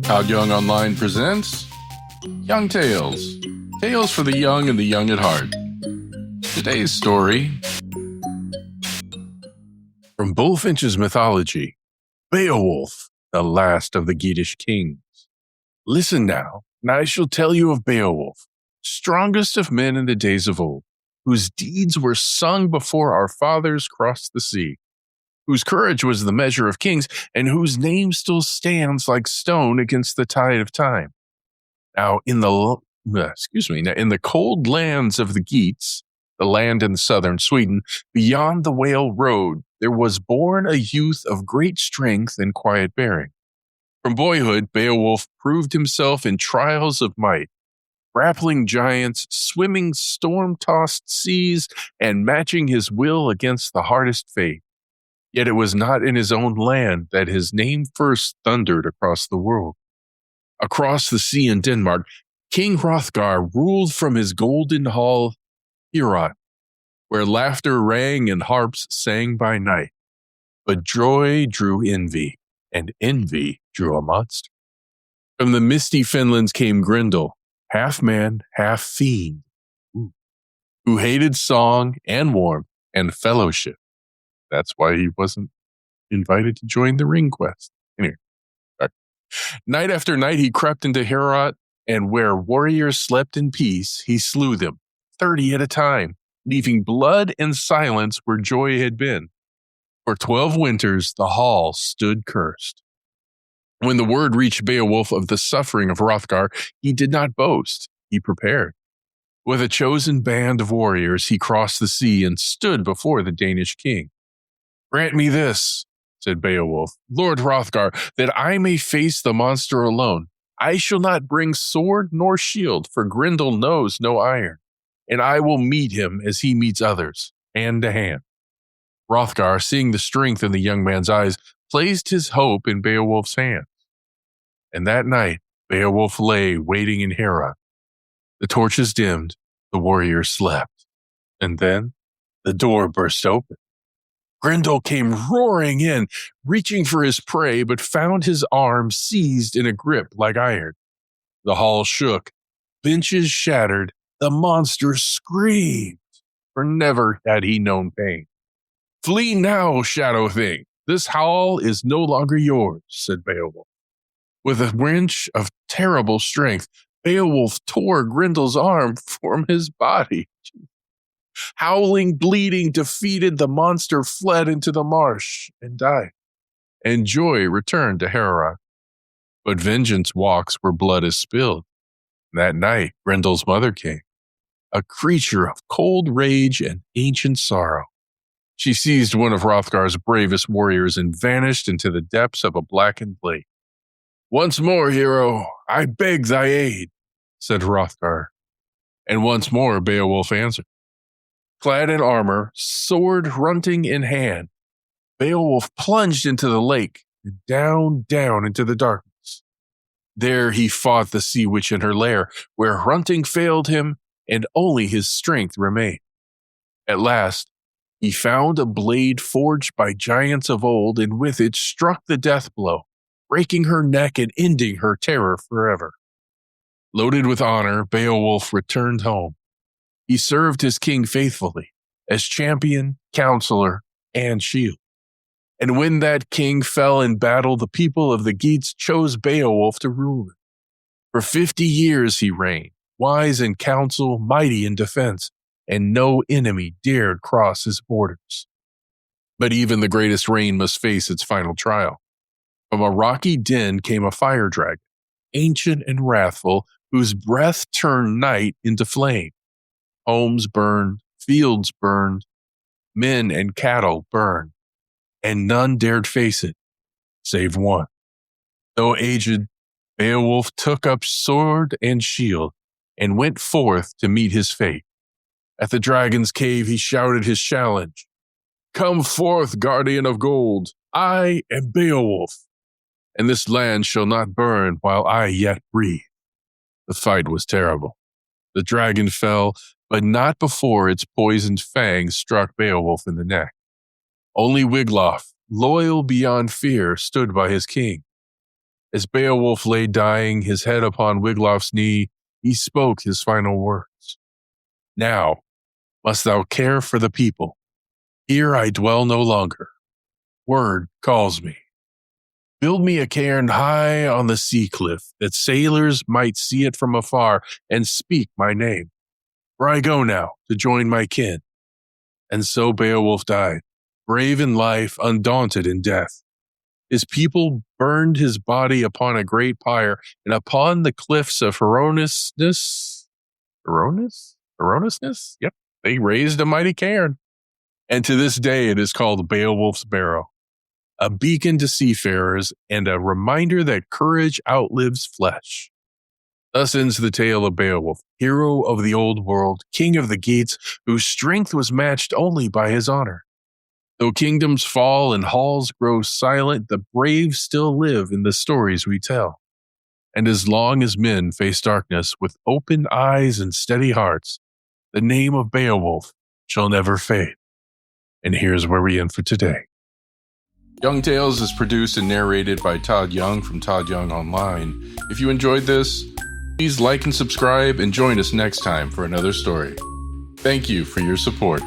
ToddYoungONLINE presents Young Tales. Tales for the young and the young at heart. Today's story from Bulfinch's Mythology, Beowulf, the last of the Geatish kings. Listen now, and I shall tell you of Beowulf, strongest of men in the days of old, whose deeds were sung before our fathers crossed the sea, whose courage was the measure of kings, and whose name still stands like stone against the tide of time. Now, in the cold lands of the Geats, the land in southern Sweden, beyond the Whale Road, there was born a youth of great strength and quiet bearing. From boyhood, Beowulf proved himself in trials of might, grappling giants, swimming storm-tossed seas, and matching his will against the hardest fate. Yet it was not in his own land that his name first thundered across the world. Across the sea in Denmark, King Hrothgar ruled from his golden hall Heorot, where laughter rang and harps sang by night. But joy drew envy, and envy drew a monster. From the misty fenlands came Grendel, half man, half fiend, who hated song and warmth and fellowship. That's why he wasn't invited to join the ring quest. Anyway, night after night he crept into Heorot, and where warriors slept in peace, he slew them, 30 at a time, leaving blood and silence where joy had been. For 12 winters the hall stood cursed. When the word reached Beowulf of the suffering of Hrothgar, he did not boast, he prepared. With a chosen band of warriors, he crossed the sea and stood before the Danish king. "Grant me this," said Beowulf, "Lord Hrothgar, that I may face the monster alone. I shall not bring sword nor shield, for Grendel knows no iron, and I will meet him as he meets others, hand to hand." Hrothgar, seeing the strength in the young man's eyes, placed his hope in Beowulf's hands. And that night, Beowulf lay waiting in Heorot. The torches dimmed, the warriors slept, and then the door burst open. Grendel came roaring in, reaching for his prey, but found his arm seized in a grip like iron. The hall shook, benches shattered, the monster screamed, for never had he known pain. "Flee now, shadow thing. This hall is no longer yours," said Beowulf. With a wrench of terrible strength, Beowulf tore Grendel's arm from his body. Howling, bleeding, defeated, the monster fled into the marsh and died. And joy returned to Heorot. But vengeance walks where blood is spilled. That night, Grendel's mother came, a creature of cold rage and ancient sorrow. She seized one of Hrothgar's bravest warriors and vanished into the depths of a blackened lake. "Once more, hero, I beg thy aid," said Hrothgar. And once more Beowulf answered. Clad in armor, sword runting in hand, Beowulf plunged into the lake and down into the darkness. There he fought the sea witch in her lair, where hunting failed him and only his strength remained. At last, he found a blade forged by giants of old, and with it struck the death blow, breaking her neck and ending her terror forever. Loaded with honor, Beowulf returned home. He served his king faithfully, as champion, counselor, and shield. And when that king fell in battle, the people of the Geats chose Beowulf to rule them. For 50 years he reigned, wise in counsel, mighty in defense, and no enemy dared cross his borders. But even the greatest reign must face its final trial. From a rocky den came a fire dragon, ancient and wrathful, whose breath turned night into flame. Homes burned, fields burned, men and cattle burned, and none dared face it, save one. Though aged, Beowulf took up sword and shield and went forth to meet his fate. At the dragon's cave he shouted his challenge. "Come forth, guardian of gold, I am Beowulf, and this land shall not burn while I yet breathe." The fight was terrible. The dragon fell, but not before its poisoned fangs struck Beowulf in the neck. Only Wiglaf, loyal beyond fear, stood by his king. As Beowulf lay dying, his head upon Wiglaf's knee, he spoke his final words. Now must thou care for the people. Here I dwell no longer. Word calls me. Build me a cairn high on the sea cliff, that sailors might see it from afar and speak my name. For I go now to join my kin. And so Beowulf died, brave in life, undaunted in death. His people burned his body upon a great pyre, and upon the cliffs of Heronisness, Yep, they raised a mighty cairn. And to this day, it is called Beowulf's Barrow, a beacon to seafarers and a reminder that courage outlives flesh. Thus ends the tale of Beowulf, hero of the old world, king of the Geats, whose strength was matched only by his honor. Though kingdoms fall and halls grow silent, the brave still live in the stories we tell. And as long as men face darkness with open eyes and steady hearts, the name of Beowulf shall never fade. And here's where we end for today. Young Tales is produced and narrated by Todd Young from Todd Young Online. If you enjoyed this, please like and subscribe and join us next time for another story. Thank you for your support.